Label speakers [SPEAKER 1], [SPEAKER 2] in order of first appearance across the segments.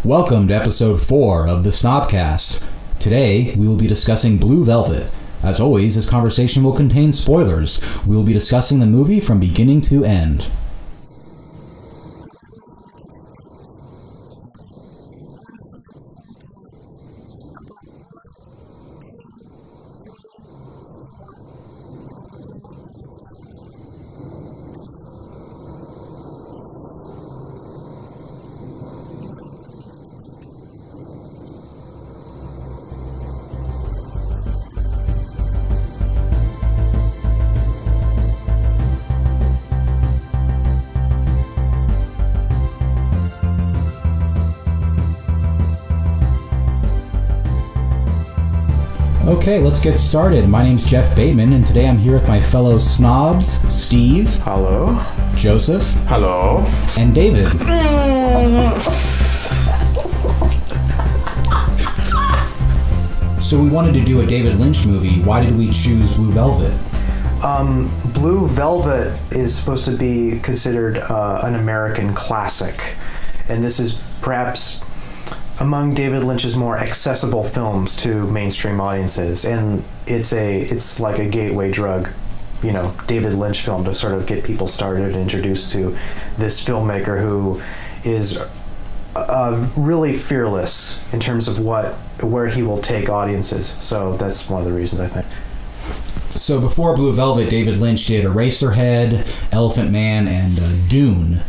[SPEAKER 1] Welcome to episode 4 of the Snobcast. Today, we will be discussing Blue Velvet. As always, this conversation will contain spoilers. We will be discussing the movie from beginning to end. Okay, let's get started. My name's Jeff Bateman, and today I'm here with my fellow snobs, Steve.
[SPEAKER 2] Hello.
[SPEAKER 1] Joseph.
[SPEAKER 2] Hello.
[SPEAKER 1] And David. So we wanted to do a David Lynch movie. Why did we choose Blue Velvet?
[SPEAKER 2] Blue Velvet is supposed to be considered an American classic, and this is perhaps among David Lynch's more accessible films to mainstream audiences, and it's like a gateway drug, you know, David Lynch film to sort of get people started and introduced to this filmmaker who is really fearless in terms of where he will take audiences. So that's one of the reasons, I think.
[SPEAKER 1] So before Blue Velvet, David Lynch did Eraserhead, Elephant Man, and Dune.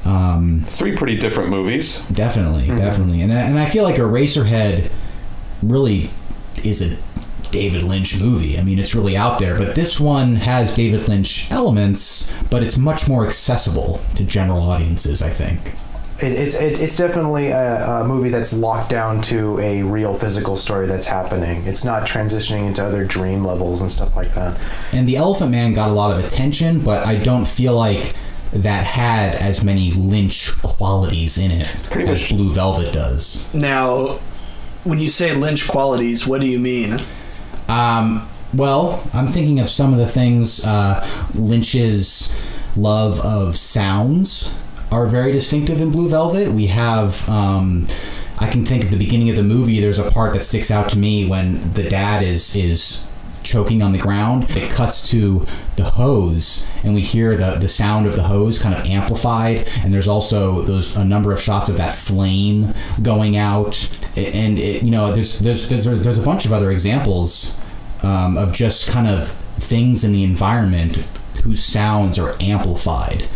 [SPEAKER 3] 3 pretty different movies.
[SPEAKER 1] Definitely. And I feel like Eraserhead really is a David Lynch movie. I mean, it's really out there, but this one has David Lynch elements, but it's much more accessible to general audiences, I think.
[SPEAKER 2] It's definitely a movie that's locked down to a real physical story that's happening. It's not transitioning into other dream levels and stuff like that.
[SPEAKER 1] And The Elephant Man got a lot of attention, but I don't feel like that had as many Lynch qualities in it as Blue Velvet does.
[SPEAKER 4] Now, when you say Lynch qualities, what do you mean?
[SPEAKER 1] Well, I'm thinking of some of the things. Lynch's love of sounds are very distinctive in Blue Velvet. We have, I can think of the beginning of the movie, there's a part that sticks out to me when the dad is choking on the ground. It cuts to the hose, and we hear the sound of the hose kind of amplified, and there's also a number of shots of that flame going out, and there's a bunch of other examples of just kind of things in the environment whose sounds are amplified.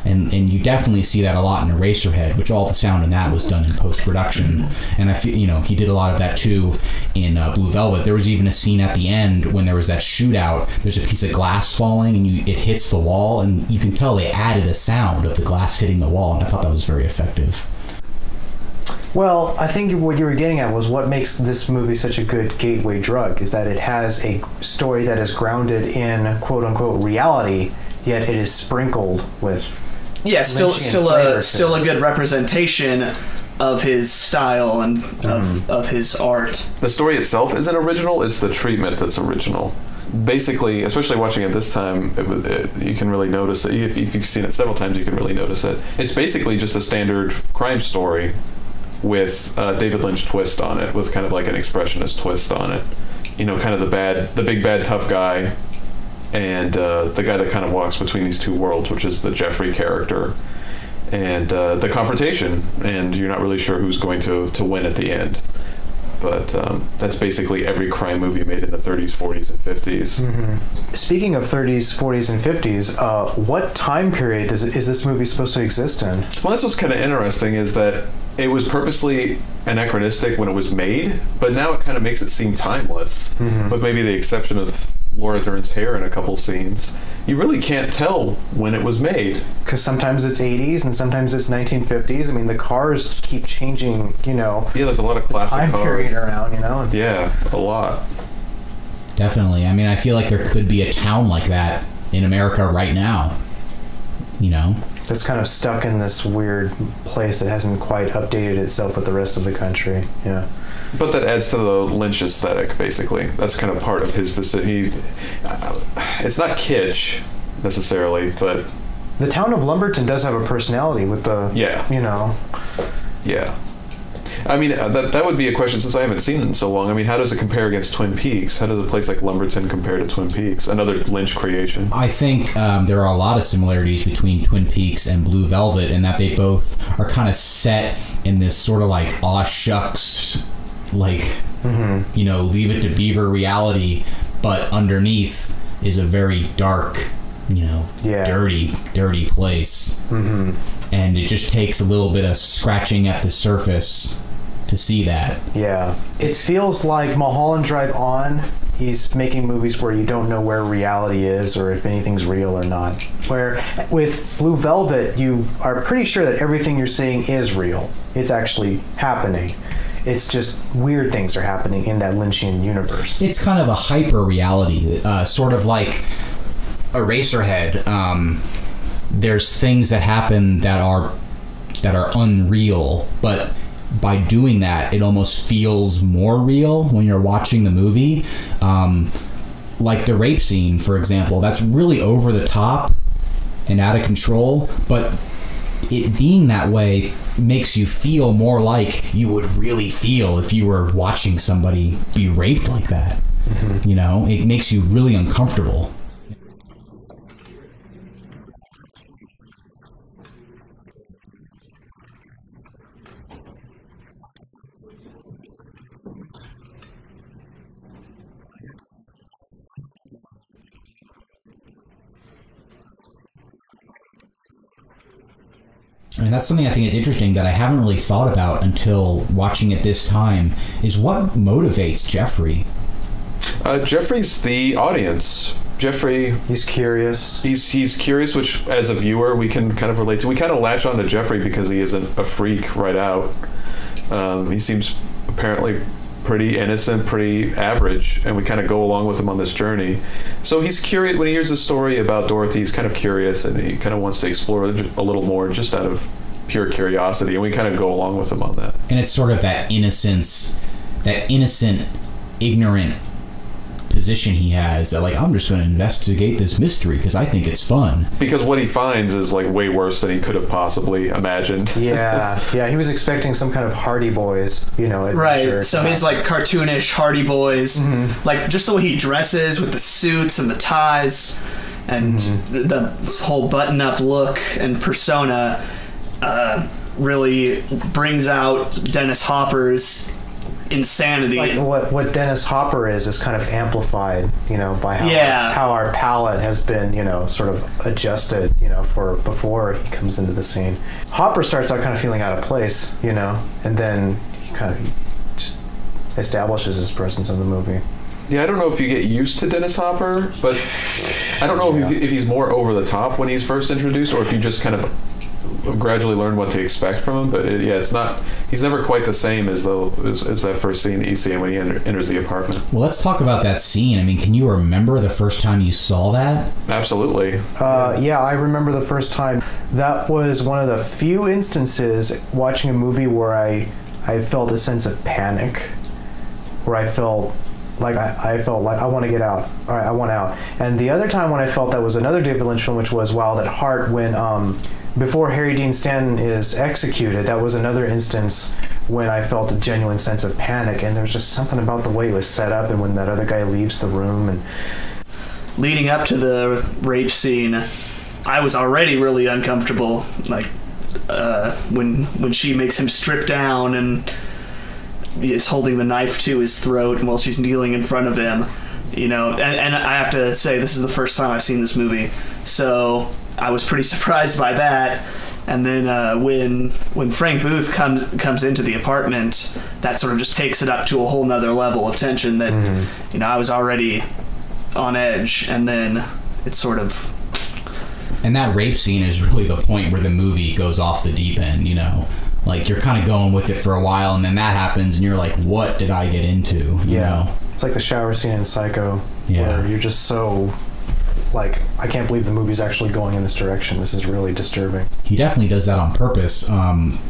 [SPEAKER 1] And you definitely see that a lot in Eraserhead, which all the sound in that was done in post-production. And I feel, he did a lot of that too in Blue Velvet. There was even a scene at the end when there was that shootout. There's a piece of glass falling, and it hits the wall, and you can tell they added a sound of the glass hitting the wall, and I thought that was very effective.
[SPEAKER 2] Well, I think what you were getting at was what makes this movie such a good gateway drug is that it has a story that is grounded in quote-unquote reality, yet it is sprinkled with
[SPEAKER 4] still a good representation of his style and of his art.
[SPEAKER 3] The story itself isn't original, it's the treatment that's original. Basically, especially watching it this time, you can really notice it. If you've seen it several times, you can really notice it. It's basically just a standard crime story with a David Lynch twist on it, with kind of like an expressionist twist on it. Kind of the big bad tough guy, and the guy that kind of walks between these two worlds, which is the Jeffrey character, and the confrontation, and you're not really sure who's going to win at the end. But that's basically every crime movie made in the 30s, 40s, and 50s.
[SPEAKER 2] Mm-hmm. Speaking of 30s, 40s, and 50s, what time period is this movie supposed to exist in?
[SPEAKER 3] Well, that's what's kind of interesting, is that it was purposely anachronistic when it was made, but now it kind of makes it seem timeless, with maybe the exception of Laura Dern's hair in a couple scenes. You really can't tell when it was made.
[SPEAKER 2] Because sometimes it's 80s and sometimes it's 1950s. I mean, the cars keep changing, Yeah,
[SPEAKER 3] there's a lot of classic
[SPEAKER 2] time
[SPEAKER 3] cars.
[SPEAKER 2] Period around,
[SPEAKER 3] Yeah, a lot.
[SPEAKER 1] Definitely. I mean, I feel like there could be a town like that in America right now.
[SPEAKER 2] That's kind of stuck in this weird place that hasn't quite updated itself with the rest of the country. Yeah.
[SPEAKER 3] But that adds to the Lynch aesthetic, basically. That's kind of part of his decision. It's not kitsch, necessarily, but...
[SPEAKER 2] The town of Lumberton does have a personality with the...
[SPEAKER 3] Yeah.
[SPEAKER 2] You know...
[SPEAKER 3] Yeah. I mean, that would be a question since I haven't seen it in so long. I mean, how does it compare against Twin Peaks? How does a place like Lumberton compare to Twin Peaks, another Lynch creation?
[SPEAKER 1] I think there are a lot of similarities between Twin Peaks and Blue Velvet in that they both are kind of set in this sort of like aw shucks, like, you know, Leave It to Beaver reality, but underneath is a very dark, you know, dirty place. And it just takes a little bit of scratching at the surface to see that.
[SPEAKER 2] Yeah. It feels like Mulholland Drive On, he's making movies where you don't know where reality is or if anything's real or not. Where with Blue Velvet, you are pretty sure that everything you're seeing is real. It's actually happening. It's just weird things are happening in that Lynchian universe.
[SPEAKER 1] It's kind of a hyper reality, sort of like Eraserhead. There's things that happen that are unreal, but by doing that, it almost feels more real when you're watching the movie. Like the rape scene, for example, that's really over the top and out of control, but it being that way makes you feel more like you would really feel if you were watching somebody be raped like that. You know, it makes you really uncomfortable. And that's something I think is interesting that I haven't really thought about until watching it this time, is what motivates Jeffrey?
[SPEAKER 3] Jeffrey's the audience. Jeffrey...
[SPEAKER 2] He's curious.
[SPEAKER 3] He's curious, which as a viewer we can kind of relate to. We kind of latch on to Jeffrey because he isn't a freak right out. He seems apparently pretty innocent, pretty average, and we kind of go along with him on this journey. So he's curious. When he hears the story about Dorothy, he's kind of curious, and he kind of wants to explore a little more just out of pure curiosity, and we kind of go along with him on that.
[SPEAKER 1] And it's sort of that innocence, that innocent, ignorant position he has, that like, I'm just going to investigate this mystery because I think it's fun.
[SPEAKER 3] Because what he finds is like way worse than he could have possibly imagined.
[SPEAKER 2] Yeah, he was expecting some kind of Hardy Boys, you know, adventure.
[SPEAKER 4] Right, so his like cartoonish Hardy Boys, like just the way he dresses with the suits and the ties and the whole button-up look and persona really brings out Dennis Hopper's insanity.
[SPEAKER 2] Like what Dennis Hopper is kind of amplified, you know, by how our palette has been, you know, sort of adjusted, you know, for before he comes into the scene. Hopper starts out kind of feeling out of place, you know, and then he kind of just establishes his presence in the movie.
[SPEAKER 3] Yeah, I don't know if you get used to Dennis Hopper, but I don't know if he's more over the top when he's first introduced, or if you just kind of gradually learn what to expect from him. But it's not. He's never quite the same as that first scene that you see him when he enters the apartment.
[SPEAKER 1] Well, let's talk about that scene. I mean, can you remember the first time you saw that?
[SPEAKER 3] Absolutely.
[SPEAKER 2] Yeah, I remember the first time. That was one of the few instances watching a movie where I felt a sense of panic, where I felt like I felt like I want to get out. All right, I want out. And the other time when I felt that was another David Lynch film, which was Wild at Heart, when before Harry Dean Stanton is executed, that was another instance when I felt a genuine sense of panic, and there's just something about the way it was set up, and when that other guy leaves the room. And
[SPEAKER 4] leading up to the rape scene, I was already really uncomfortable, like when she makes him strip down and is holding the knife to his throat while she's kneeling in front of him, you know. And I have to say, this is the first time I've seen this movie, so I was pretty surprised by that. And then when Frank Booth comes into the apartment, that sort of just takes it up to a whole nother level of tension that you know, I was already on edge, and then it's sort of...
[SPEAKER 1] And that rape scene is really the point where the movie goes off the deep end, you know. Like, you're kind of going with it for a while, and then that happens, and you're like, what did I get into? You know?
[SPEAKER 2] It's like the shower scene in Psycho, where you're just so... like, I can't believe the movie's actually going in this direction. This is really disturbing.
[SPEAKER 1] He definitely does that on purpose,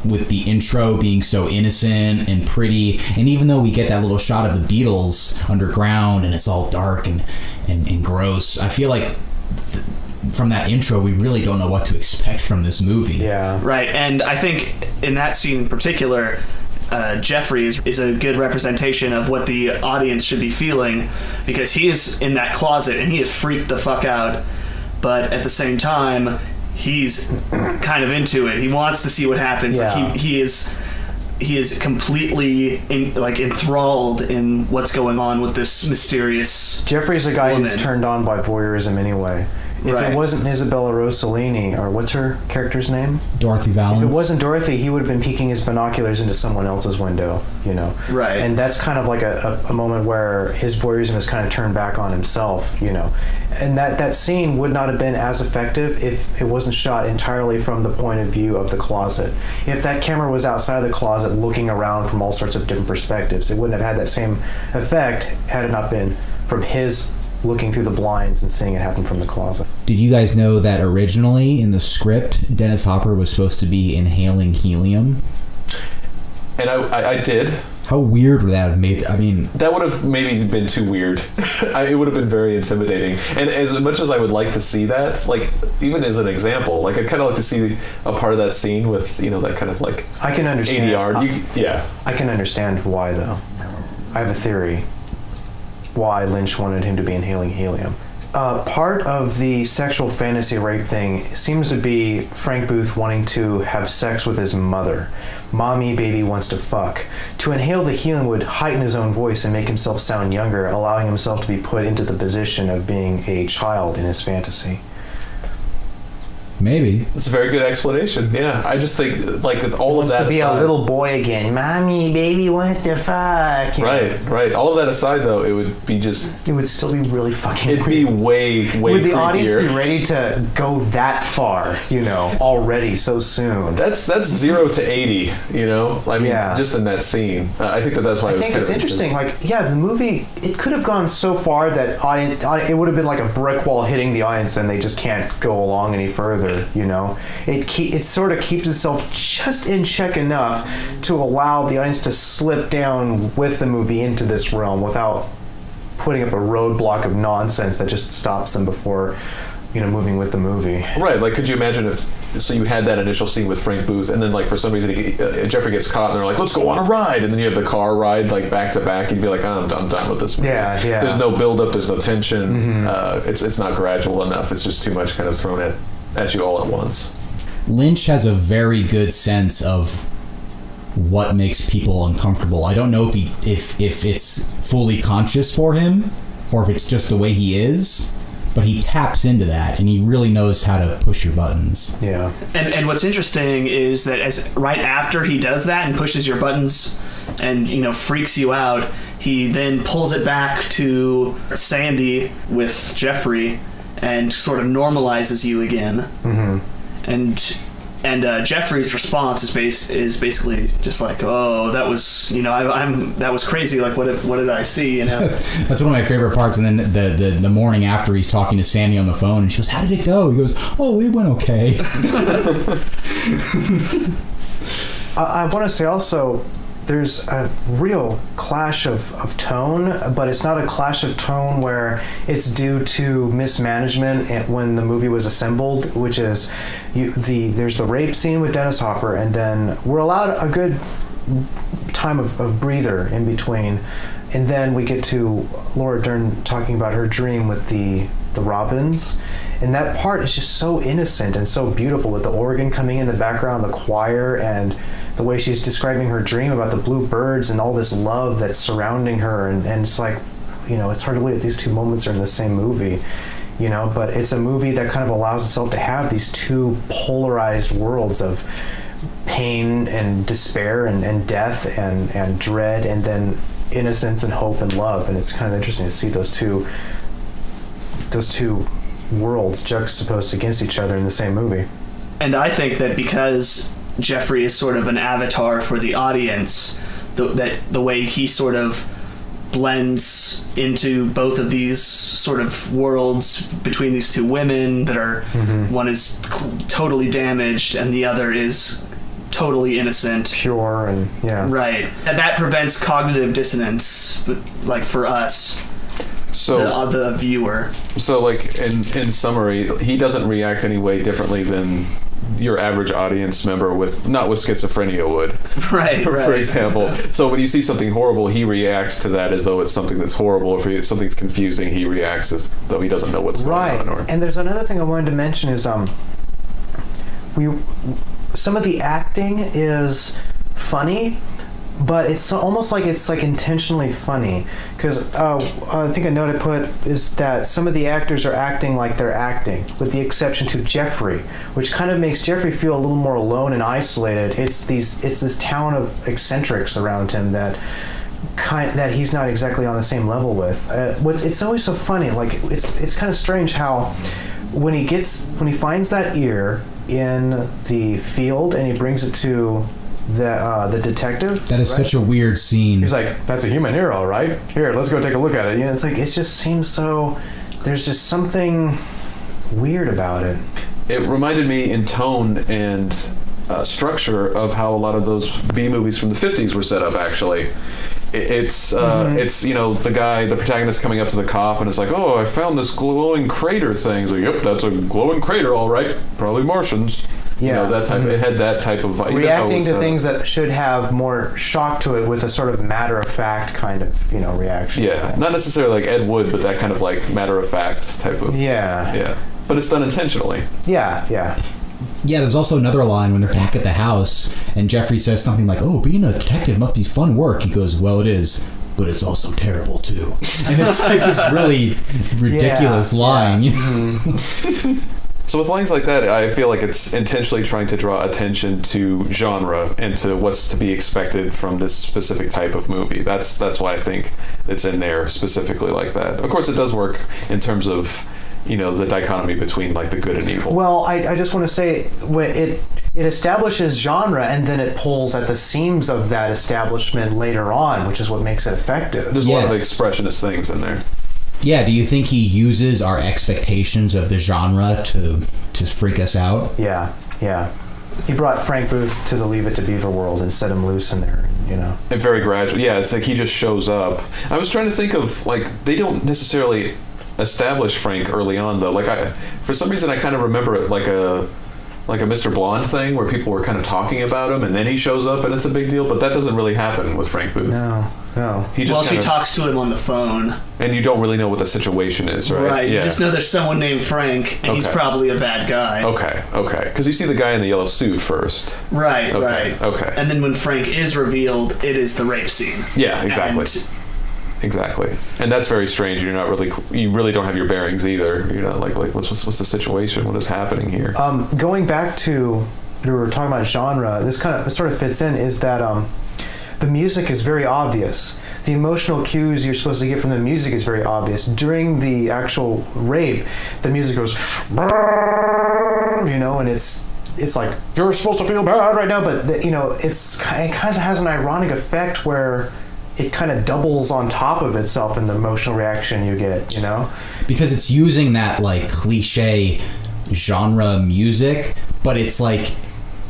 [SPEAKER 1] with the intro being so innocent and pretty. And even though we get that little shot of the Beatles underground and it's all dark and gross, I feel like from that intro, we really don't know what to expect from this movie.
[SPEAKER 2] Yeah.
[SPEAKER 4] Right, and I think in that scene in particular, Jeffrey is a good representation of what the audience should be feeling, because he is in that closet and he is freaked the fuck out, but at the same time he's kind of into it. He wants to see what happens.
[SPEAKER 2] Yeah.
[SPEAKER 4] Like he is completely enthralled in what's going on with this mysterious
[SPEAKER 2] Jeffrey's a guy
[SPEAKER 4] woman.
[SPEAKER 2] who's turned on by voyeurism anyway. If
[SPEAKER 4] Right.
[SPEAKER 2] it wasn't Isabella Rossellini, or what's her character's name?
[SPEAKER 1] Dorothy Valance.
[SPEAKER 2] If it wasn't Dorothy, he would have been peeking his binoculars into someone else's window, you know?
[SPEAKER 4] Right.
[SPEAKER 2] And that's kind of like a moment where his voyeurism is kind of turned back on himself, you know? And that scene would not have been as effective if it wasn't shot entirely from the point of view of the closet. If that camera was outside of the closet looking around from all sorts of different perspectives, it wouldn't have had that same effect had it not been from his looking through the blinds and seeing it happen from the closet.
[SPEAKER 1] Did you guys know that originally in the script, Dennis Hopper was supposed to be inhaling helium?
[SPEAKER 3] And I did.
[SPEAKER 1] How weird would that have made? I mean,
[SPEAKER 3] That would have maybe been too weird. It would have been very intimidating. And as much as I would like to see that, like, even as an example, like, I'd kind of like to see a part of that scene with, you know, that kind of, like,
[SPEAKER 2] I can understand.
[SPEAKER 3] ADR. Yeah.
[SPEAKER 2] I can understand why, though. I have a theory why Lynch wanted him to be inhaling helium. Part of the sexual fantasy rape thing seems to be Frank Booth wanting to have sex with his mother. Mommy baby wants to fuck. To inhale the helium would heighten his own voice and make himself sound younger, allowing himself to be put into the position of being a child in his fantasy.
[SPEAKER 1] maybe.
[SPEAKER 3] It's a very good explanation. Yeah. I just think, like, with all of
[SPEAKER 2] Wants
[SPEAKER 3] that
[SPEAKER 2] to be
[SPEAKER 3] aside,
[SPEAKER 2] a little boy again. Mommy baby wants to fuck. You know?
[SPEAKER 3] Right. All of that aside, though, it would be just...
[SPEAKER 2] It would still be really fucking
[SPEAKER 3] It'd
[SPEAKER 2] weird.
[SPEAKER 3] be way
[SPEAKER 2] Would the
[SPEAKER 3] creepier.
[SPEAKER 2] audience be ready to go that far, you know, already so soon?
[SPEAKER 3] That's 0 to 80, you know? I mean,
[SPEAKER 2] Yeah.
[SPEAKER 3] just in that scene. I think that's why it
[SPEAKER 2] I
[SPEAKER 3] was
[SPEAKER 2] think
[SPEAKER 3] kind
[SPEAKER 2] it's
[SPEAKER 3] of
[SPEAKER 2] interesting. Like, yeah, the movie, it could have gone so far that it would have been like a brick wall hitting the audience and they just can't go along any further, you know? It sort of keeps itself just in check enough to allow the audience to slip down with the movie into this realm without putting up a roadblock of nonsense that just stops them before, you know, moving with the movie.
[SPEAKER 3] Right, like, could you imagine if, so you had that initial scene with Frank Booth, and then, like, for some reason, Jeffrey gets caught, and they're like, let's go on a ride, and then you have the car ride, like, back to back, you'd be like, oh, I'm done with this movie.
[SPEAKER 2] Yeah.
[SPEAKER 3] There's no build-up, there's no tension,
[SPEAKER 2] Mm-hmm.
[SPEAKER 3] it's not gradual enough, it's just too much kind of thrown at you all at once.
[SPEAKER 1] Lynch has a very good sense of what makes people uncomfortable. I don't know if it's fully conscious for him or if it's just the way he is, but he taps into that and he really knows how to push your buttons.
[SPEAKER 2] Yeah.
[SPEAKER 4] And what's interesting is that as right after he does that and pushes your buttons and, you know, freaks you out, he then pulls it back to Sandy with Jeffrey and sort of normalizes you again.
[SPEAKER 2] Mm-hmm.
[SPEAKER 4] And Jeffrey's response is basically just like, oh, that was, you know, that was crazy. Like, what did I see? You know,
[SPEAKER 1] That's one of my favorite parts. And then the morning after, he's talking to Sandy on the phone, and she goes, "How did it go?" He goes, "Oh, it went okay."
[SPEAKER 2] I want to say also, there's a real clash of tone, but it's not a clash of tone where it's due to mismanagement when the movie was assembled, which is there's the rape scene with Dennis Hopper, and then we're allowed a good time of breather in between, and then we get to Laura Dern talking about her dream with the robins, and that part is just so innocent and so beautiful with the organ coming in the background, the choir, and the way she's describing her dream about the blue birds and all this love that's surrounding her, and it's like, you know, it's hard to believe that these two moments are in the same movie, you know, but it's a movie that kind of allows itself to have these two polarized worlds of pain and despair and death and dread, and then innocence and hope and love, and it's kind of interesting to see those two worlds juxtaposed against each other in the same movie.
[SPEAKER 4] and I think that because Jeffrey is sort of an avatar for the audience, that the way he sort of blends into both of these sort of worlds between these two women that are, one is totally damaged and the other is totally innocent,
[SPEAKER 2] Pure and yeah.
[SPEAKER 4] right, and that prevents cognitive dissonance, like for us,
[SPEAKER 3] So,
[SPEAKER 4] the viewer.
[SPEAKER 3] like, in summary, he doesn't react any way differently than your average audience member not with schizophrenia would.
[SPEAKER 4] Right.
[SPEAKER 3] For example. So when you see something horrible, he reacts to that as though it's something that's horrible. If something's confusing, he reacts as though he doesn't know what's going on.
[SPEAKER 2] And there's another thing I wanted to mention is some of the acting is funny, but it's almost like it's like intentionally funny, because I think a note I put is that some of the actors are acting like they're acting, with the exception to Jeffrey, which kind of makes Jeffrey feel a little more alone and isolated. It's this town of eccentrics around him that he's not exactly on the same level with. It's always so funny. Like it's kind of strange how when he finds that ear in the field and he brings it to the detective.
[SPEAKER 1] That is such a weird scene.
[SPEAKER 2] He's like, "That's a human ear, all right. Here, let's go take a look at it." You know, it's like it just seems so. There's just something weird about it.
[SPEAKER 3] It reminded me in tone and structure of how a lot of those B movies from the 50s were set up. Actually, it's the protagonist coming up to the cop and it's like, "Oh, I found this glowing crater thing." He's like, "Yep, that's a glowing crater, all right. Probably Martians."
[SPEAKER 2] Yeah,
[SPEAKER 3] that type. It had that type of vibe.
[SPEAKER 2] Reacting to things that should have more shock to it with a sort of matter-of-fact kind of reaction.
[SPEAKER 3] Yeah, not necessarily like Ed Wood, but that kind of like matter-of-fact type of. Yeah. But it's done intentionally.
[SPEAKER 2] Yeah.
[SPEAKER 1] Yeah, there's also another line when they're back at the house and Jeffrey says something like, "Oh, being a detective must be fun work." He goes, "Well, it is, but it's also terrible too." And it's like this really ridiculous line.
[SPEAKER 2] Yeah.
[SPEAKER 1] Mm-hmm.
[SPEAKER 3] So with lines like that, I feel like it's intentionally trying to draw attention to genre and to what's to be expected from this specific type of movie. That's why I think it's in there specifically like that. Of course, it does work in terms of the dichotomy between like the good and evil.
[SPEAKER 2] Well, I just want to say it establishes genre and then it pulls at the seams of that establishment later on, which is what makes it effective.
[SPEAKER 3] There's a lot of expressionist things in there.
[SPEAKER 1] Yeah, do you think he uses our expectations of the genre to freak us out?
[SPEAKER 2] Yeah. He brought Frank Booth to the Leave It to Beaver world and set him loose in there,
[SPEAKER 3] And very gradual. Yeah, it's like he just shows up. I was trying to think of, like, they don't necessarily establish Frank early on, though. Like, for some reason, I kind of remember it like a Mr. Blonde thing where people were kind of talking about him and then he shows up and it's a big deal, but that doesn't really happen with Frank Booth.
[SPEAKER 2] No.
[SPEAKER 4] She talks to him on the phone.
[SPEAKER 3] And you don't really know what the situation is, right?
[SPEAKER 4] Right. You just know there's someone named Frank, and he's probably a bad guy.
[SPEAKER 3] Okay. Because you see the guy in the yellow suit first.
[SPEAKER 4] Right.
[SPEAKER 3] Okay.
[SPEAKER 4] And then when Frank is revealed, it is the rape scene.
[SPEAKER 3] Yeah, exactly. Exactly. And that's very strange. You really don't have your bearings either. You're not like what's the situation? What is happening here?
[SPEAKER 2] Going back to, we were talking about genre, this sort of fits in, is that the music is very obvious. The emotional cues you're supposed to get from the music is very obvious. During the actual rape, the music goes, and it's like, you're supposed to feel bad right now, but it kind of has an ironic effect where it kind of doubles on top of itself in the emotional reaction you get,
[SPEAKER 1] Because it's using that like cliche genre music, but it's like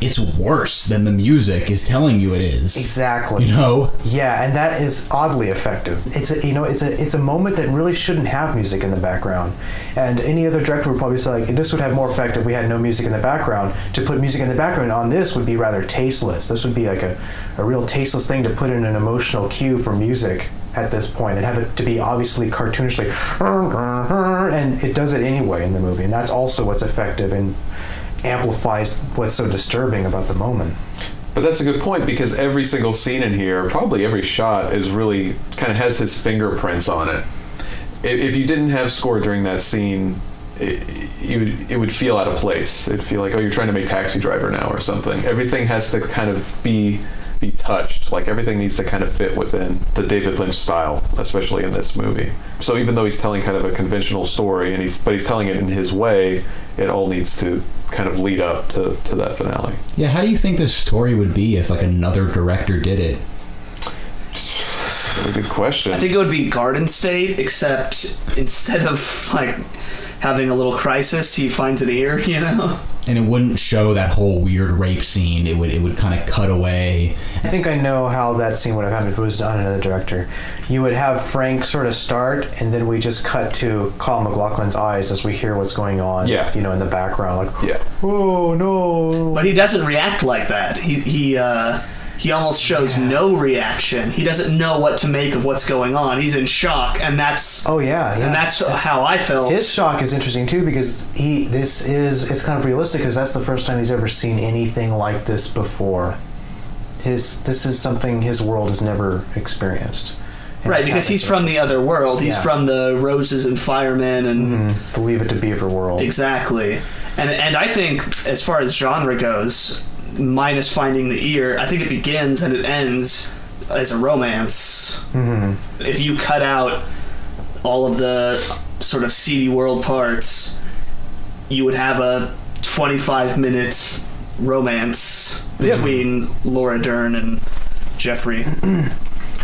[SPEAKER 1] it's worse than the music is telling you it is.
[SPEAKER 2] Exactly. Yeah, and that is oddly effective. It's a moment that really shouldn't have music in the background. And any other director would probably say, like, this would have more effect if we had no music in the background. To put music in the background on this would be rather tasteless. This would be like a real tasteless thing to put in an emotional cue for music at this point and have it to be obviously cartoonishly, and it does it anyway in the movie. And that's also what's effective and amplifies what's so disturbing about the moment.
[SPEAKER 3] But that's a good point, because every single scene in here, probably every shot, is really kind of has his fingerprints on it. If you didn't have score during that scene, it would feel out of place. It'd feel like, oh, you're trying to make Taxi Driver now or something. Everything has to kind of be touched. Like, everything needs to kind of fit within the David Lynch style, especially in this movie. So even though he's telling kind of a conventional story, but he's telling it in his way, it all needs to kind of lead up to that finale.
[SPEAKER 1] Yeah, how do you think this story would be if like another director did it?
[SPEAKER 3] Really good question.
[SPEAKER 4] I think it would be Garden State, except instead of like having a little crisis, he finds an ear,
[SPEAKER 1] and it wouldn't show that whole weird rape scene. It would kind of cut away.
[SPEAKER 2] I think I know how that scene would have happened if it was done another director. You would have Frank sort of start, and then we just cut to Colin McLaughlin's eyes as we hear what's going on.
[SPEAKER 3] Yeah.
[SPEAKER 2] You know, in the background, like,
[SPEAKER 3] Yeah.
[SPEAKER 2] oh no.
[SPEAKER 4] But he doesn't react like that. He almost shows no reaction. He doesn't know what to make of what's going on. He's in shock, and that's
[SPEAKER 2] Oh yeah.
[SPEAKER 4] and that's how I felt.
[SPEAKER 2] His shock is interesting too because it's kind of realistic because that's the first time he's ever seen anything like this before. This is something his world has never experienced. And
[SPEAKER 4] Right,
[SPEAKER 2] it's
[SPEAKER 4] because he's
[SPEAKER 2] happened
[SPEAKER 4] from the other world. He's
[SPEAKER 2] Yeah.
[SPEAKER 4] from the Roses and Firemen and
[SPEAKER 2] to Leave It to Beaver world.
[SPEAKER 4] exactly. And I think as far as genre goes, minus Finding the Ear, I think it begins and it ends as a romance. If you cut out all of the sort of seedy world parts, you would have a 25-minute romance between Laura Dern and Jeffrey.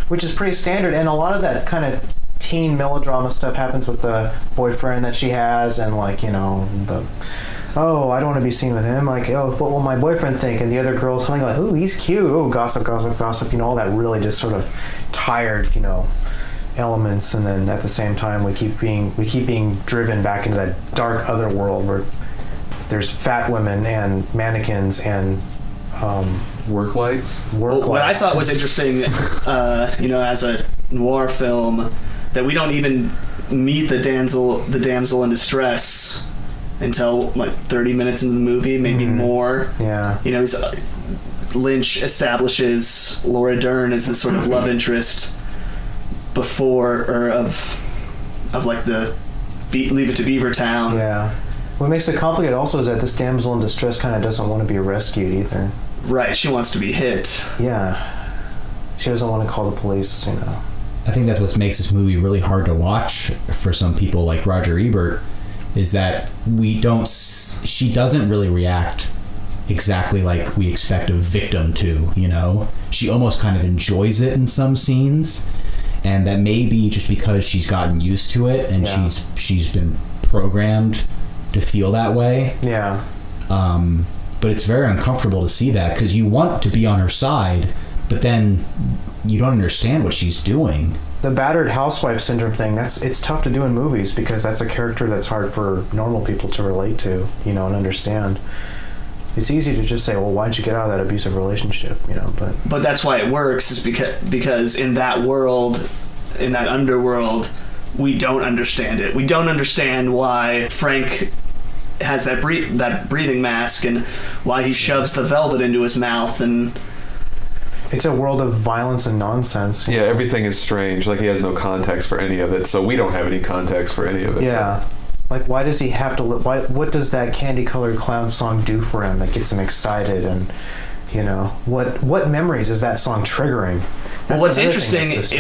[SPEAKER 2] Which is pretty standard, and a lot of that kind of teen melodrama stuff happens with the boyfriend that she has, and like, you know, oh, I don't want to be seen with him. Like, oh, what will my boyfriend think? And the other girl's telling like, oh, he's cute. Oh, gossip, gossip, gossip. You know, all that really just sort of tired, you know, elements. And then at the same time, we keep being driven back into that dark other world where there's fat women and mannequins and
[SPEAKER 3] Work lights.
[SPEAKER 4] What I thought was interesting, you know, as a noir film, that we don't even meet the damsel in distress until like 30 minutes into the movie, maybe more.
[SPEAKER 2] Yeah.
[SPEAKER 4] You know, Lynch establishes Laura Dern as the sort of love interest before or of like the Leave It to Beavertown.
[SPEAKER 2] Yeah. What makes it complicated also is that this damsel in distress kind of doesn't want to be rescued either.
[SPEAKER 4] Right, she wants to be hit.
[SPEAKER 2] Yeah. She doesn't want to call the police, you know.
[SPEAKER 1] I think that's what makes this movie really hard to watch for some people like Roger Ebert, is that she doesn't really react exactly like we expect a victim to, you know? She almost kind of enjoys it in some scenes, and that may be just because she's gotten used to it and
[SPEAKER 2] Yeah.
[SPEAKER 1] she's been programmed to feel that way.
[SPEAKER 2] Yeah.
[SPEAKER 1] But it's very uncomfortable to see that because you want to be on her side, but then you don't understand what she's doing.
[SPEAKER 2] The battered housewife syndrome thing, it's tough to do in movies because that's a character that's hard for normal people to relate to, you know, and understand. It's easy to just say, well, why don't you get out of that abusive relationship, you know,
[SPEAKER 4] But that's why it works, is because in that world, in that underworld, we don't understand it. We don't understand why Frank has that breathing mask and why he shoves the velvet into his mouth, and
[SPEAKER 2] it's a world of violence and nonsense.
[SPEAKER 3] Yeah, everything is strange. Like, he has no context for any of it, so we don't have any context for any of it.
[SPEAKER 2] Yeah. Like, why does he have to what does that Candy Colored Clown song do for him that gets him excited? And, you know, what memories is that song triggering?
[SPEAKER 4] well, what's interesting is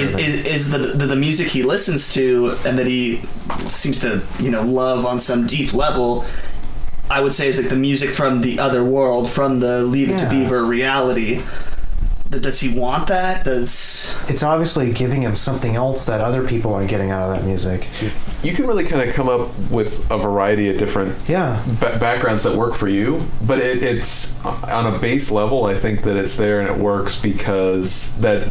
[SPEAKER 4] the music he listens to and that he seems to, you know, love on some deep level. I would say is like the music from the other world, from the Leave It to Beaver reality. Does he want that? It's
[SPEAKER 2] obviously giving him something else that other people aren't getting out of that music.
[SPEAKER 3] You can really kind of come up with a variety of different backgrounds that work for you, but it's on a base level. I think that it's there and it works because that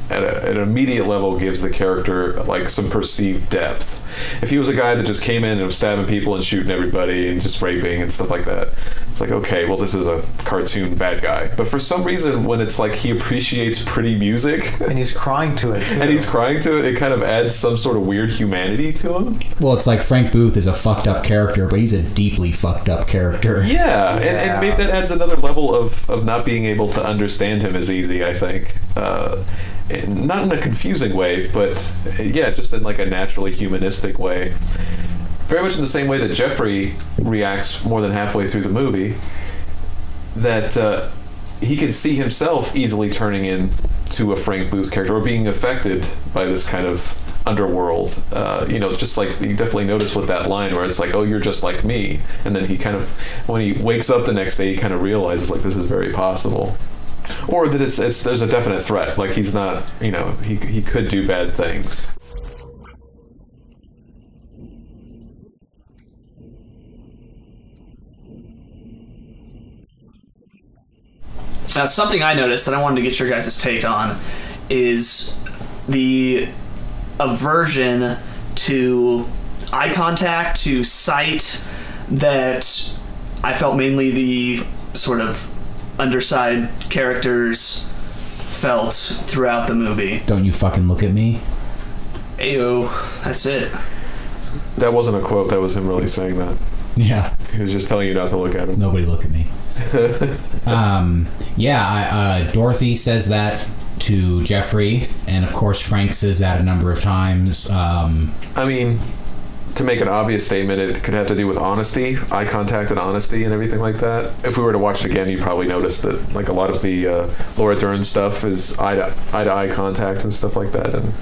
[SPEAKER 3] at an immediate level gives the character like some perceived depth. If he was a guy that just came in and was stabbing people and shooting everybody and just raping and stuff like that, it's like, okay, well, this is a cartoon bad guy. But for some reason, when it's like he appreciates pretty music
[SPEAKER 2] and he's crying to it too.
[SPEAKER 3] It kind of adds some sort of weird humanity to him.
[SPEAKER 1] Well, it's like Frank Booth is a fucked up character, but he's a deeply fucked up character.
[SPEAKER 3] Yeah. And maybe that adds another level of not being able to understand him as easy, I think. Not in a confusing way, but yeah, just in like a naturally humanistic way. Very much in the same way that Jeffrey reacts more than halfway through the movie, that he can see himself easily turning into a Frank Booth character or being affected by this kind of underworld. You know, just like you definitely notice with that line where it's like, oh, you're just like me. And then he kind of, when he wakes up the next day, he kind of realizes like this is very possible. Or that there's a definite threat, like he's not, you know, he could do bad things.
[SPEAKER 4] Something I noticed that I wanted to get your guys' take on is the aversion to eye contact, to sight, that I felt mainly the sort of underside characters felt throughout the movie.
[SPEAKER 1] Don't you fucking look at me.
[SPEAKER 4] Ayo, that's it.
[SPEAKER 3] That wasn't a quote. That was him really saying that.
[SPEAKER 1] Yeah.
[SPEAKER 3] He was just telling you not to look at him.
[SPEAKER 1] Nobody look at me. Dorothy says that to Jeffrey, and of course Frank says that a number of times.
[SPEAKER 3] I mean, to make an obvious statement, it could have to do with honesty, eye contact and honesty and everything like that. If we were to watch it again, you'd probably notice that like a lot of the Laura Dern stuff is eye to eye contact and stuff like that. And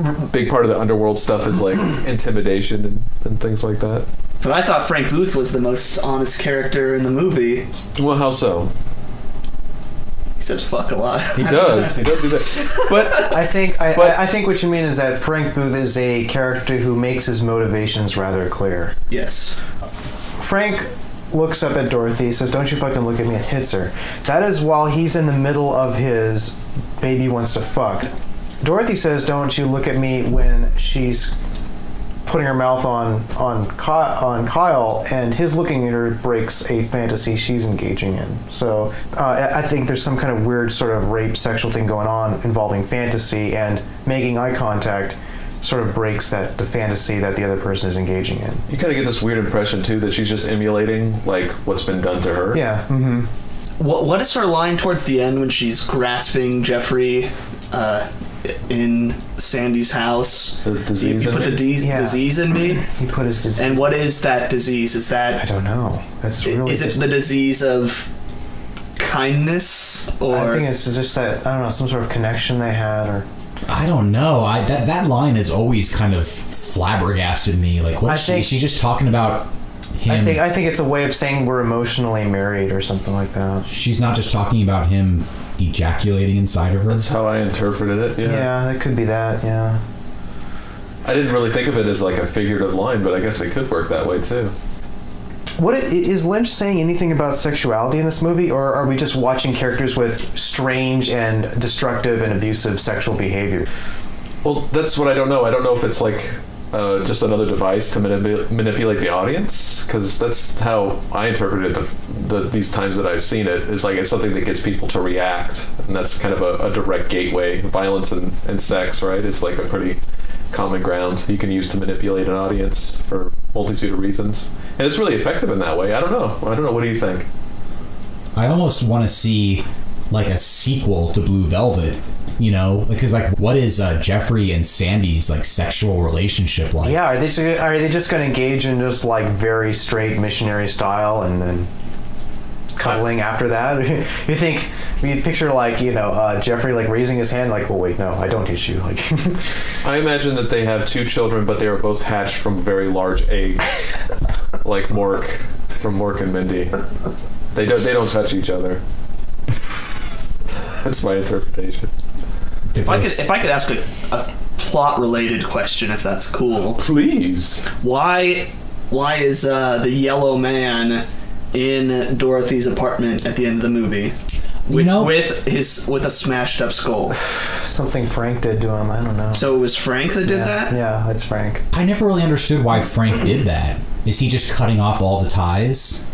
[SPEAKER 3] a big part of the underworld stuff is like intimidation and things like that.
[SPEAKER 4] But I thought Frank Booth was the most honest character in the movie.
[SPEAKER 3] Well, how so?
[SPEAKER 4] He says fuck a lot.
[SPEAKER 3] He does. He does do that. But
[SPEAKER 2] I think what you mean is that Frank Booth is a character who makes his motivations rather clear.
[SPEAKER 4] Yes.
[SPEAKER 2] Frank looks up at Dorothy, says, "Don't you fucking look at me," and hits her. That is while he's in the middle of his baby wants to fuck. Dorothy says, "Don't you look at me," when she's putting her mouth on Kyle, and his looking at her breaks a fantasy she's engaging in. So I think there's some kind of weird sort of rape sexual thing going on involving fantasy, and making eye contact sort of breaks the fantasy that the other person is engaging in.
[SPEAKER 3] you kind of get this weird impression too that she's just emulating like what's been done to her.
[SPEAKER 2] Yeah. Mm-hmm.
[SPEAKER 4] What is her line towards the end when she's grasping Jeffrey in Sandy's house?
[SPEAKER 3] The disease
[SPEAKER 4] You
[SPEAKER 3] in
[SPEAKER 4] put
[SPEAKER 3] me?
[SPEAKER 4] the disease in me?
[SPEAKER 2] He put his disease.
[SPEAKER 4] And what is that disease? Is
[SPEAKER 2] I
[SPEAKER 4] that...
[SPEAKER 2] don't know. That's really.
[SPEAKER 4] Is it the disease of kindness? Or...
[SPEAKER 2] I think it's just that, I don't know, some sort of connection they had, or...
[SPEAKER 1] I don't know. That line has always kind of flabbergasted me. Like, what is she just talking about him?
[SPEAKER 2] I think it's a way of saying we're emotionally married or something like that.
[SPEAKER 1] She's not just talking about him ejaculating inside of her.
[SPEAKER 3] That's how I interpreted it.
[SPEAKER 2] Yeah, that could be that. Yeah.
[SPEAKER 3] I didn't really think of it as like a figurative line, but I guess it could work that way too.
[SPEAKER 2] What is Lynch saying anything about sexuality in this movie, or are we just watching characters with strange and destructive and abusive sexual behavior?
[SPEAKER 3] Well, that's what I don't know. I don't know if it's like just another device to manipulate the audience, because that's how I interpreted these times that I've seen it, is like it's something that gets people to react, and that's kind of a direct gateway. Violence and sex, right? It's like a pretty common ground you can use to manipulate an audience for a multitude of reasons, and it's really effective in that way. I don't know. What do you think?
[SPEAKER 1] I almost want to see like a sequel to Blue Velvet, you know, because like what is Jeffrey and Sandy's like sexual relationship like?
[SPEAKER 2] Yeah, are they just going to engage in just like very straight missionary style and then cuddling after that? You picture like, you know, Jeffrey like raising his hand like, oh wait, no, I don't hit you. Like,
[SPEAKER 3] I imagine that they have two children, but they are both hatched from very large eggs, like Mork from Mork and Mindy. They don't touch each other. That's my interpretation.
[SPEAKER 4] If I could ask a plot related question, if that's cool.
[SPEAKER 3] Please.
[SPEAKER 4] Why is the yellow man in Dorothy's apartment at the end of the movie with a smashed up skull?
[SPEAKER 2] something Frank did to him. I don't know.
[SPEAKER 4] So it was Frank that did that?
[SPEAKER 2] Yeah, it's Frank.
[SPEAKER 1] I never really understood why Frank did that. Is he just cutting off all the ties?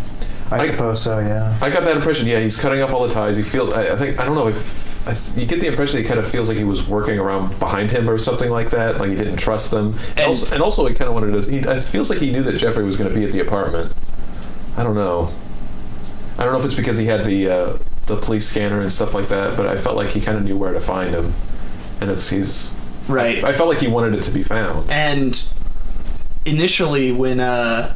[SPEAKER 2] I suppose so, yeah.
[SPEAKER 3] I got that impression. Yeah, he's cutting off all the ties. He feels. I don't know if you get the impression he kind of feels like he was working around behind him or something like that. Like he didn't trust them, and also he kind of wanted to. It feels like he knew that Jeffrey was going to be at the apartment. I don't know. I don't know if it's because he had the police scanner and stuff like that, but I felt like he kind of knew where to find him, and he's
[SPEAKER 4] right.
[SPEAKER 3] I felt like he wanted it to be found.
[SPEAKER 4] And initially, when the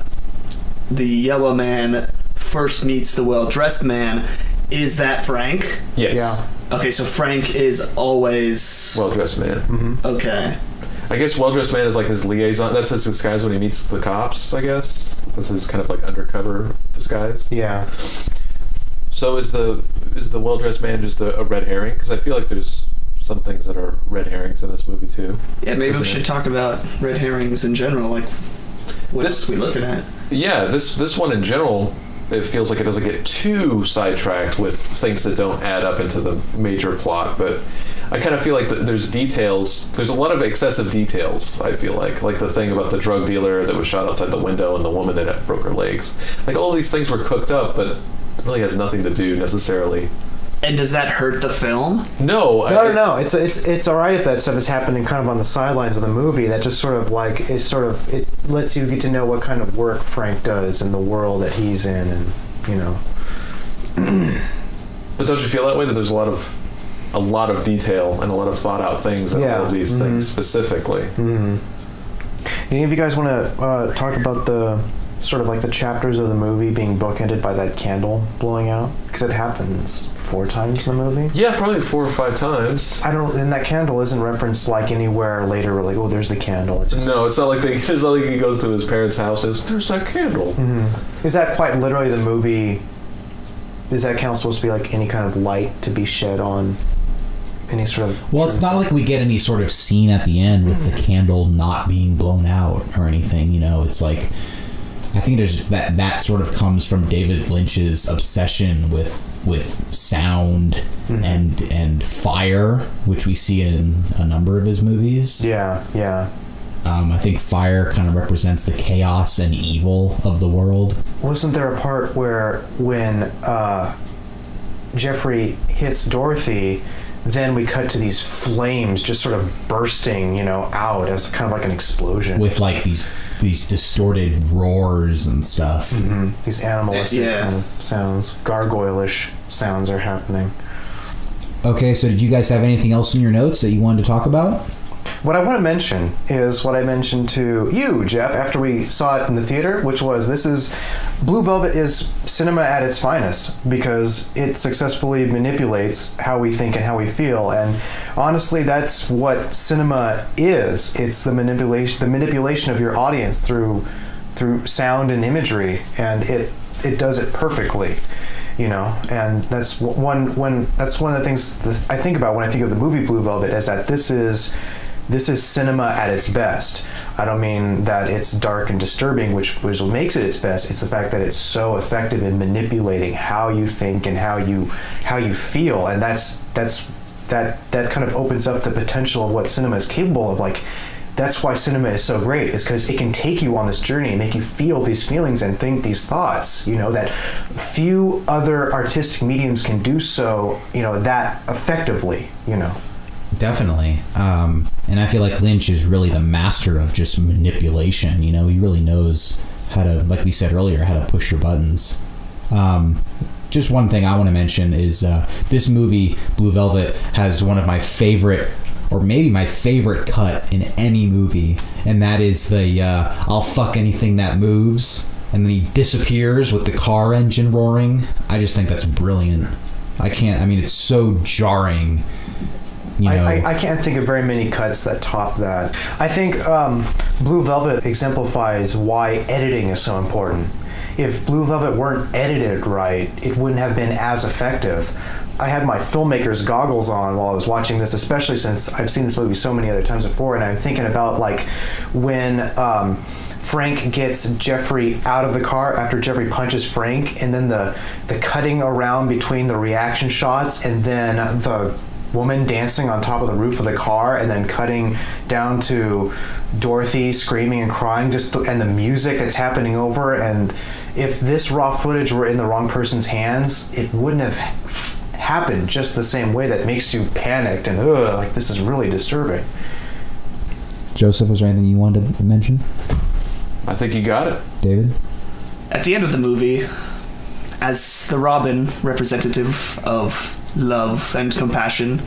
[SPEAKER 4] yellow man first meets the well-dressed man, is that Frank?
[SPEAKER 3] Yes.
[SPEAKER 2] Yeah.
[SPEAKER 4] Okay, so Frank is always
[SPEAKER 3] well-dressed man.
[SPEAKER 2] Mm-hmm.
[SPEAKER 4] Okay.
[SPEAKER 3] I guess well-dressed man is like his liaison. That's his disguise when he meets the cops, I guess. That's his kind of like undercover disguise.
[SPEAKER 2] Yeah.
[SPEAKER 3] So is the well-dressed man just a red herring? Because I feel like there's some things that are red herrings in this movie too.
[SPEAKER 4] Yeah, maybe we should talk about red herrings in general. Like, what else are we looking at?
[SPEAKER 3] Yeah, this one in general, it feels like it doesn't get too sidetracked with things that don't add up into the major plot. But I kind of feel like there's details. There's a lot of excessive details, I feel like the thing about the drug dealer that was shot outside the window and the woman that broke her legs. Like, all of these things were cooked up, but it really has nothing to do necessarily.
[SPEAKER 4] And does that hurt the film?
[SPEAKER 3] No.
[SPEAKER 2] No. It's all right if that stuff is happening kind of on the sidelines of the movie. That just sort of like it lets you get to know what kind of work Frank does in the world that he's in, and you know.
[SPEAKER 3] But don't you feel that way? That there's a lot of detail and a lot of thought out things in all of these things specifically.
[SPEAKER 2] Mm-hmm. Any of you guys want to talk about the sort of like the chapters of the movie being bookended by that candle blowing out? Because it happens 4 times in the movie.
[SPEAKER 3] Yeah, probably 4 or 5 times.
[SPEAKER 2] And that candle isn't referenced like anywhere later. Like, oh, there's the candle.
[SPEAKER 3] No, it's not like he goes to his parents' house and there's that candle.
[SPEAKER 2] Mm-hmm. Is that quite literally the movie? Is that candle supposed to be like any kind of light to be shed on any sort of...
[SPEAKER 1] Well, it's not like we get any sort of scene at the end with the candle not being blown out or anything, you know. It's like, I think there's that sort of comes from David Lynch's obsession with sound and fire, which we see in a number of his movies.
[SPEAKER 2] Yeah.
[SPEAKER 1] I think fire kind of represents the chaos and evil of the world. Wasn't
[SPEAKER 2] there a part where when Jeffrey hits Dorothy, then we cut to these flames just sort of bursting, you know, out as kind of like an explosion.
[SPEAKER 1] With like these distorted roars and stuff.
[SPEAKER 2] Mm-hmm. These animalistic kind of sounds, gargoyle-ish sounds are happening.
[SPEAKER 1] Okay, so did you guys have anything else in your notes that you wanted to talk about?
[SPEAKER 2] What I want to mention is what I mentioned to you, Jeff, after we saw it in the theater, which was Blue Velvet is cinema at its finest because it successfully manipulates how we think and how we feel. And honestly, that's what cinema is. It's the manipulation of your audience through sound and imagery, and it does it perfectly. You know, and that's one of the things that I think about when I think of the movie Blue Velvet, is that this is cinema at its best. I don't mean that it's dark and disturbing, which makes it its best. It's the fact that it's so effective in manipulating how you think and how you feel, and that kind of opens up the potential of what cinema is capable of. Like, that's why cinema is so great, is because it can take you on this journey and make you feel these feelings and think these thoughts, you know, that few other artistic mediums can do so, you know, that effectively, you know.
[SPEAKER 1] Definitely. And I feel like Lynch is really the master of just manipulation. You know, he really knows how to, like we said earlier, how to push your buttons. Just one thing I want to mention is this movie, Blue Velvet, has one of my favorite, or maybe my favorite cut in any movie, and that is the I'll fuck anything that moves, and then he disappears with the car engine roaring. I just think that's brilliant. It's so jarring. You know.
[SPEAKER 2] I can't think of very many cuts that top that. I think Blue Velvet exemplifies why editing is so important. If Blue Velvet weren't edited right, it wouldn't have been as effective. I had my filmmaker's goggles on while I was watching this, especially since I've seen this movie so many other times before, and I'm thinking about like when Frank gets Jeffrey out of the car after Jeffrey punches Frank, and then the cutting around between the reaction shots, and then the woman dancing on top of the roof of the car, and then cutting down to Dorothy screaming and crying, and the music that's happening over. And if this raw footage were in the wrong person's hands, it wouldn't have happened just the same way. That makes you panicked and like, this is really disturbing.
[SPEAKER 1] Joseph, was there anything you wanted to mention?
[SPEAKER 3] I think you got it.
[SPEAKER 1] David?
[SPEAKER 4] At the end of the movie, as the Robin, representative of love and compassion,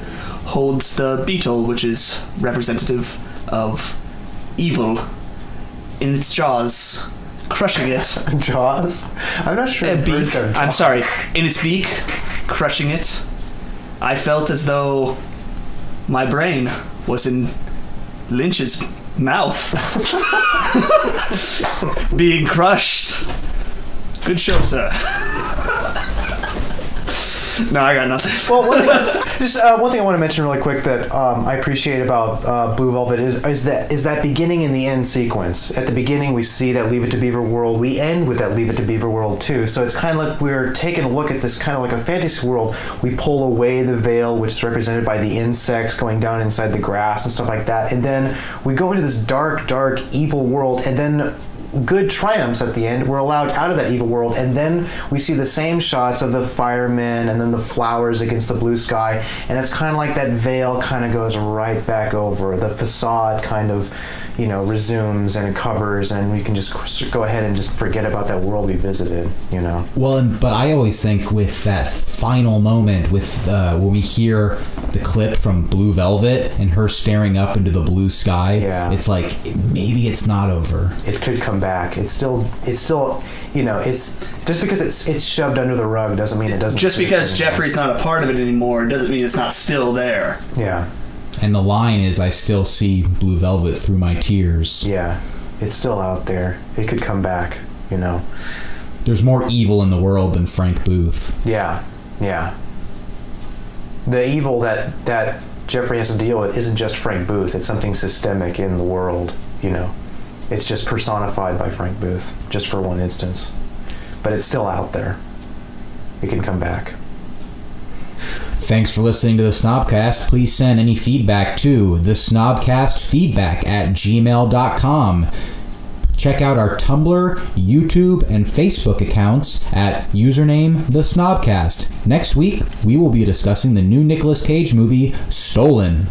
[SPEAKER 4] holds the beetle, which is representative of evil, in its jaws, crushing it.
[SPEAKER 2] Jaws? I'm not sure.
[SPEAKER 4] Beak. I'm sorry. In its beak, crushing it. I felt as though my brain was in Lynch's mouth, being crushed. Good show, sir. No, I got nothing.
[SPEAKER 2] Well, Just one thing I want to mention really quick that I appreciate about Blue Velvet is that beginning and the end sequence. At the beginning, we see that Leave It to Beaver world. We end with that Leave It to Beaver world too. So it's kind of like we're taking a look at this kind of like a fantasy world. We pull away the veil, which is represented by the insects going down inside the grass and stuff like that, and then we go into this dark, dark, evil world, and then good triumphs at the end. We're allowed out of that evil world, and then we see the same shots of the firemen and then the flowers against the blue sky, and it's kind of like that veil kind of goes right back over. The facade kind of, resumes and it covers, and we can just go ahead and just forget about that world we visited,
[SPEAKER 1] Well, but I always think with that final moment with when we hear the clip from Blue Velvet and her staring up into the blue sky, it's like maybe it's not over.
[SPEAKER 2] It could come back. It's still it's just because it's shoved under the rug doesn't mean it doesn't.
[SPEAKER 4] Just because Jeffrey's not a part of it anymore doesn't mean it's not still there.
[SPEAKER 2] Yeah.
[SPEAKER 1] And the line is, I still see Blue Velvet through my tears.
[SPEAKER 2] Yeah. It's still out there. It could come back,
[SPEAKER 1] There's more evil in the world than Frank Booth.
[SPEAKER 2] Yeah. Yeah. The evil that Jeffrey has to deal with isn't just Frank Booth. It's something systemic in the world, It's just personified by Frank Booth, just for one instance. But it's still out there. It can come back.
[SPEAKER 1] Thanks for listening to the Snobcast. Please send any feedback to thesnobcastfeedback@gmail.com. Check out our Tumblr, YouTube, and Facebook accounts at username The Snobcast. Next week, we will be discussing the new Nicolas Cage movie, Stolen.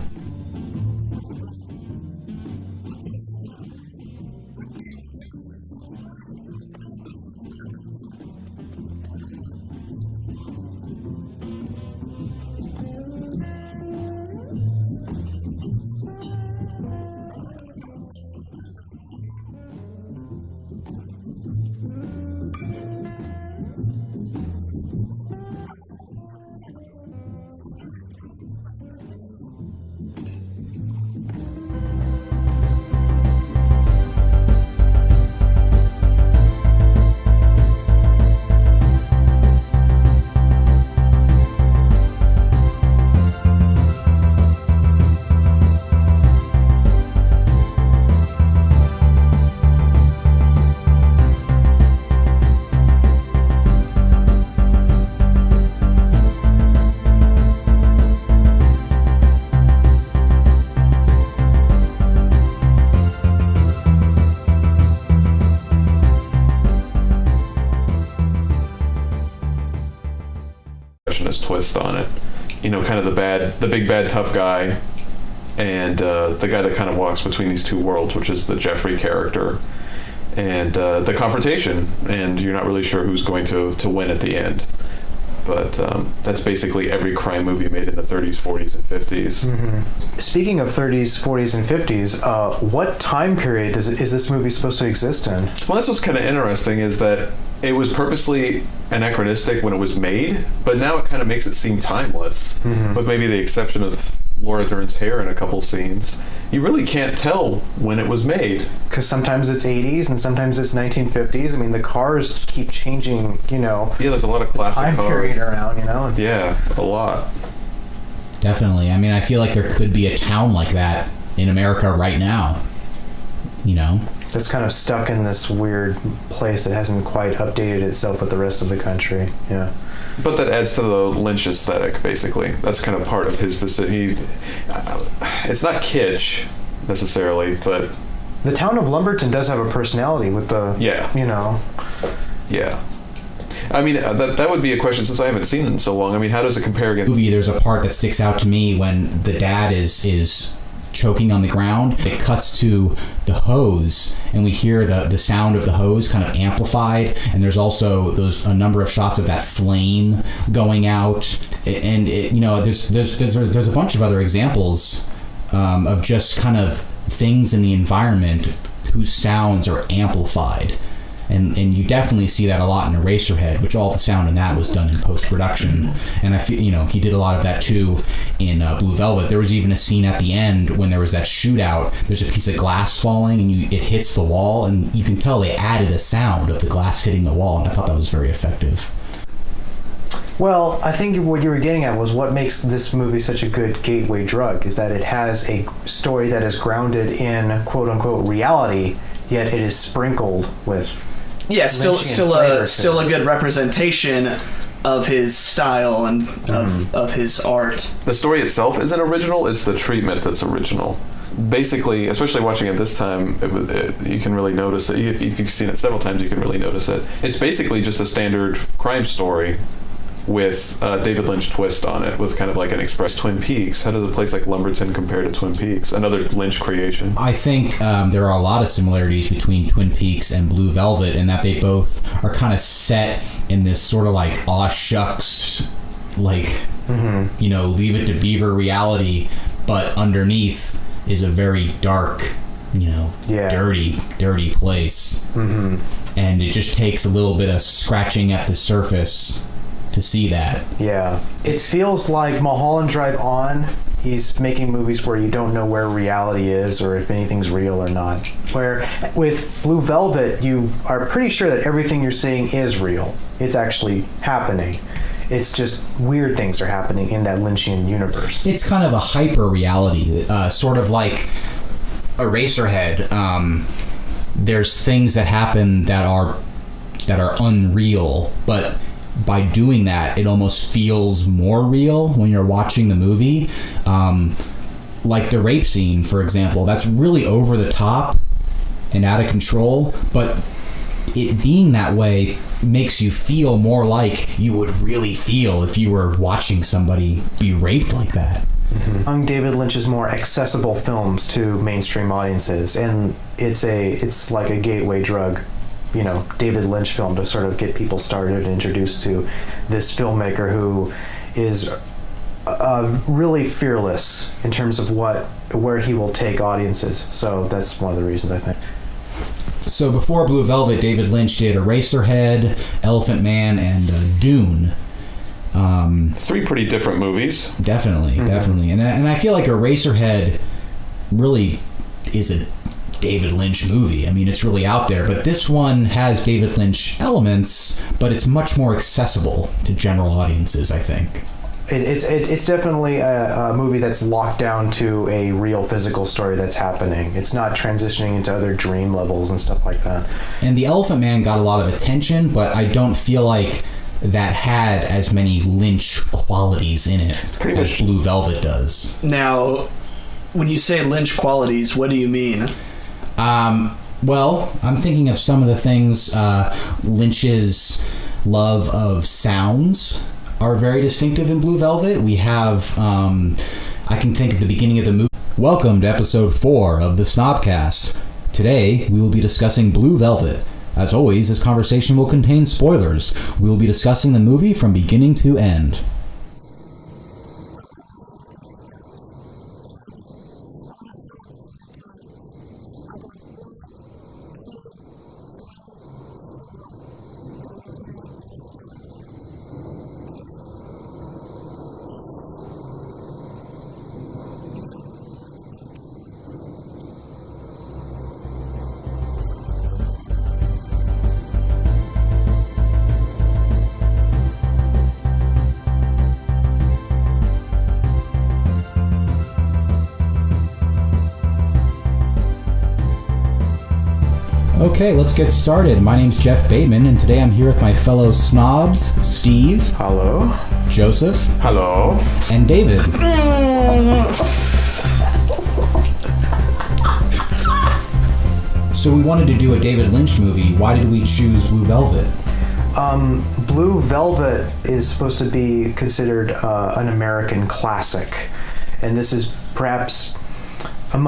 [SPEAKER 3] Twist on it, kind of the big bad tough guy, and the guy that kind of walks between these two worlds, which is the Jeffrey character, and the confrontation, and you're not really sure who's going to win at the end. But that's basically every crime movie made in the 30s, 40s, and 50s.
[SPEAKER 2] Mm-hmm. Speaking of 30s, 40s, and 50s, what time period is this movie supposed to exist in?
[SPEAKER 3] Well, that's what's kind of interesting, is that it was purposely anachronistic when it was made, but now it kind of makes it seem timeless, with maybe the exception of Laura Dern's hair in a couple scenes. You really can't tell when it was made.
[SPEAKER 2] Because sometimes it's 80s and sometimes it's 1950s. I mean, the cars keep changing,
[SPEAKER 3] Yeah, there's a lot of classic
[SPEAKER 2] time
[SPEAKER 3] cars.
[SPEAKER 2] period around,
[SPEAKER 3] Yeah, a lot.
[SPEAKER 1] Definitely. I mean, I feel like there could be a town like that in America right now.
[SPEAKER 2] That's kind of stuck in this weird place that hasn't quite updated itself with the rest of the country. Yeah.
[SPEAKER 3] But that adds to the Lynch aesthetic, basically. That's kind of part of his decision. It's not kitsch, necessarily, but...
[SPEAKER 2] The town of Lumberton does have a personality with the...
[SPEAKER 3] Yeah. Yeah. I mean, that would be a question, since I haven't seen it in so long. I mean, how does it compare against...
[SPEAKER 1] There's a part that sticks out to me when the dad is choking on the ground. It cuts to the hose, and we hear the sound of the hose kind of amplified, and there's also a number of shots of that flame going out, and there's a bunch of other examples of just kind of things in the environment whose sounds are amplified. And you definitely see that a lot in Eraserhead, which all the sound in that was done in post-production. And I feel, he did a lot of that too in Blue Velvet. There was even a scene at the end when there was that shootout. There's a piece of glass falling and it hits the wall, and you can tell they added a sound of the glass hitting the wall, and I thought that was very effective.
[SPEAKER 2] Well, I think what you were getting at was what makes this movie such a good gateway drug is that it has a story that is grounded in quote unquote reality, yet it is sprinkled with
[SPEAKER 4] still a good representation of his style and of his art.
[SPEAKER 3] The story itself isn't original, it's the treatment that's original. Basically, especially watching it this time, you can really notice it. If you've seen it several times, you can really notice it. It's basically just a standard crime story with a David Lynch twist on it, with kind of like an express Twin Peaks. How does a place like Lumberton compare to Twin Peaks, another Lynch creation?
[SPEAKER 1] I think there are a lot of similarities between Twin Peaks and Blue Velvet in that they both are kind of set in this sort of like aw shucks, like, leave it to Beaver reality, but underneath is a very dark, dirty place. And it just takes a little bit of scratching at the surface to see that.
[SPEAKER 2] Yeah. It feels like Mulholland Drive On, he's making movies where you don't know where reality is or if anything's real or not. Where with Blue Velvet, you are pretty sure that everything you're seeing is real. It's actually happening. It's just weird things are happening in that Lynchian universe.
[SPEAKER 1] It's kind of a hyper reality, sort of like Eraserhead. There's things that happen that are unreal, but by doing that, it almost feels more real when you're watching the movie. Like the rape scene, for example, that's really over the top and out of control, but it being that way makes you feel more like you would really feel if you were watching somebody be raped like that.
[SPEAKER 2] Among David Lynch's more accessible films to mainstream audiences, and it's like a gateway drug, David Lynch film to sort of get people started and introduced to this filmmaker who is really fearless in terms of where he will take audiences. So that's one of the reasons, I think.
[SPEAKER 1] So before Blue Velvet, David Lynch did Eraserhead, Elephant Man, and Dune.
[SPEAKER 3] 3 pretty different movies.
[SPEAKER 1] Definitely. And I feel like Eraserhead really is a David Lynch movie. I mean, it's really out there, but this one has David Lynch elements, but it's much more accessible to general audiences, I think.
[SPEAKER 2] It's definitely a movie that's locked down to a real physical story that's happening. It's not transitioning into other dream levels and stuff like that.
[SPEAKER 1] And The Elephant Man got a lot of attention, but I don't feel like that had as many Lynch qualities in it as Blue Velvet does.
[SPEAKER 4] Now, when you say Lynch qualities, what do you mean?
[SPEAKER 1] Well, I'm thinking of some of the things Lynch's love of sounds are very distinctive in Blue Velvet. We have, I can think of the beginning of the movie. Welcome to episode 4 of the Snobcast. Today, we will be discussing Blue Velvet. As always, this conversation will contain spoilers. We will be discussing the movie from beginning to end. Okay, let's get started. My name's Jeff Bateman, and today I'm here with my fellow snobs, Steve.
[SPEAKER 2] Hello.
[SPEAKER 1] Joseph.
[SPEAKER 3] Hello.
[SPEAKER 1] And David. So we wanted to do a David Lynch movie. Why did we choose Blue Velvet?
[SPEAKER 2] Blue Velvet is supposed to be considered an American classic, and this is perhaps